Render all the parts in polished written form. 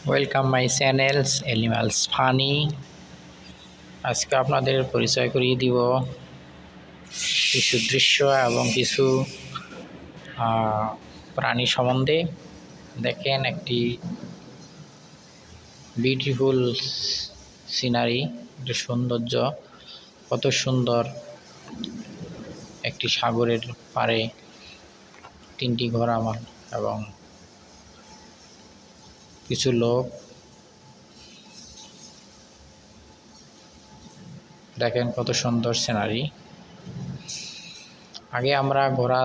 Welcome my channels animals funny. আজকে আপনাদের পরিচয় করিয়ে দিব কিছু দৃশ্য এবং কিছু প্রাণী সম্বন্ধে। দেখেন একটি বিউটিফুল সিনারি, একটি সৌন্দর্য, কত সুন্দর একটি সাগরের পাড়ে তিনটি ঘোড়া এবং কিছু লোক। দেখেন কত সুন্দর সিনারি। আগে আমরা ঘোড়া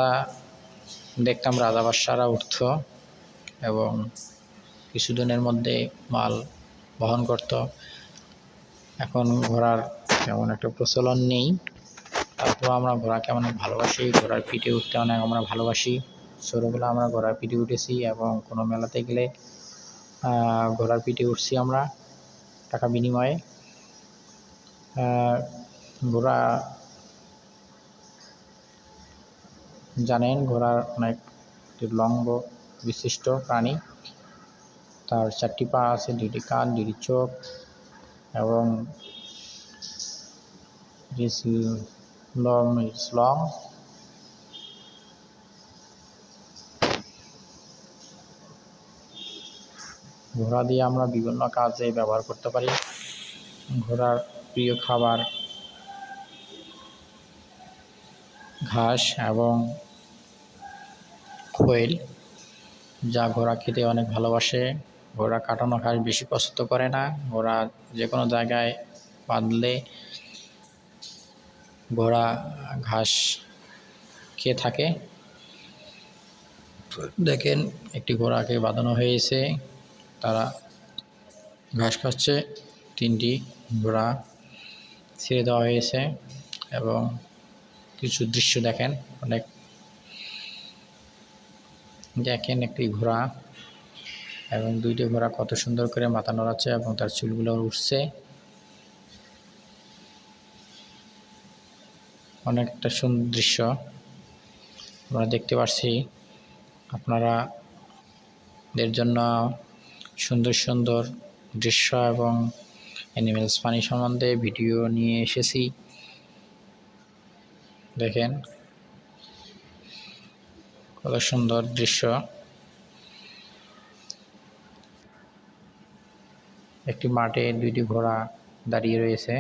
দেখতাম, রাজা বাদশাহরা উঠত এবং কিছুদিনের মধ্যে মাল বহন করত। এখন ঘোড়ার তেমন একটা প্রচলন নেই, তারপর আমরা ঘোড়াকে অনেক ভালোবাসি। ঘোড়ার পিঠে উঠতে অনেক আমরা ভালোবাসি। ছোটোবেলা আমরা ঘোড়ার পিঠে উঠেছি এবং কোনো মেলাতে গেলে ঘোড়ার পিঠে উঠছি আমরা টাকা বিনিময়ে। ঘোড়া জানেন, ঘোড়ার অনেক লম্ব বিশিষ্ট প্রাণী। তার 4টি পা আছে, 2টি কান, 2টি চোখ এবং লং। ঘোড়া দিয়ে আমরা বিভিন্ন কাজে ব্যবহার করতে পারি। ঘোড়ার প্রিয় খাবার ঘাস এবং খৈল, যা ঘোড়া খেতে অনেক ভালোবাসে। ঘোড়া কাটানো ঘাস বেশি পছন্দ করে না। ঘোড়া যে কোনো জায়গায় বাঁধলে ঘোড়া ঘাস খেয়ে থাকে। দেখেন একটি ঘোড়াকে বাঁধানো হয়েছে, তারা ঘাস খাচ্ছে। 3টি ঘোড়া ছেড়ে দেওয়া হয়েছে এবং কিছু দৃশ্য দেখেন দেখেন একটি ঘোড়া এবং 2টি ঘোড়া কত সুন্দর করে মাথা নড়াচ্ছে এবং তার চুলগুলো উঠছে। অনেকটা সুন্দর দৃশ্য আমরা দেখতে পাচ্ছি। আপনাদের জন্য সুন্দর সুন্দর দৃশ্য এবং অ্যানিমেলস ফানি সম্বন্ধে ভিডিও নিয়ে এসেছি। দেখেন কত সুন্দর দৃশ্য। একটি মাঠে 2টি ঘোড়া দাঁড়িয়ে রয়েছে।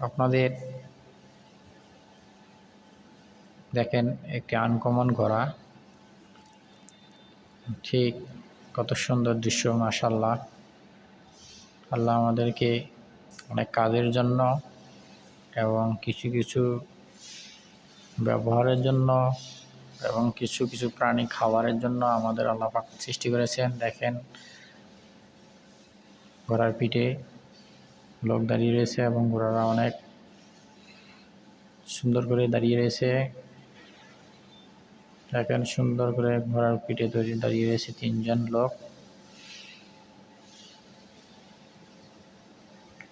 আপনাদের দেখেন একটি আনকমন ঘোড়া, ঠিক কত সুন্দর দৃশ্য। মাশাআল্লাহ, আল্লাহ আমাদেরকে অনেক কাজের জন্য এবং কিছু কিছু ব্যবহারের জন্য এবং কিছু কিছু প্রাণী খাবারের জন্য আমাদের আল্লাহ পাক সৃষ্টি করেছেন। দেখেন ঘোড়ার পিঠে লোক দাঁড়িয়ে রয়েছে এবং ঘোড়ারা অনেক সুন্দর করে দাঁড়িয়ে রয়েছে। দেখেন সুন্দর করে ঘোড়ার পিঠে দাঁড়িয়ে রয়েছে 3জন লোক।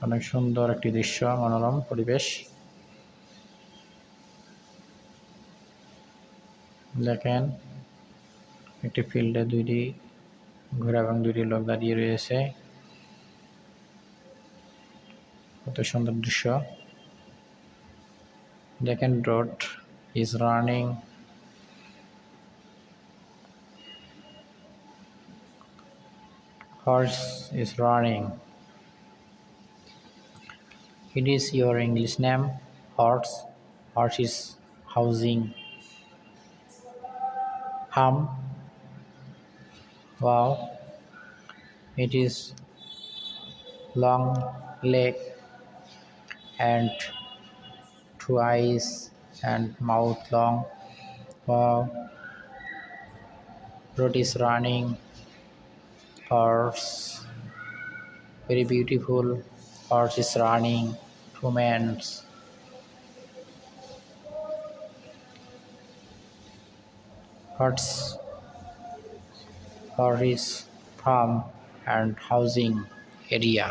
অনেক সুন্দর একটি দৃশ্য, মনোরম পরিবেশ। দেখেন একটি ফিল্ডে 2টি ঘোড়া এবং 2টি লোক দাঁড়িয়ে রয়েছে। কত সুন্দর দৃশ্য। দেখেন road is running. Horse is running. It is your English name, horse. Horse is housing. Hum. Wow. It is long leg and 2 eyes and mouth long. Wow. Road is running. Horse. Very beautiful. Horse is running. 2 men. Horse is farm and housing area.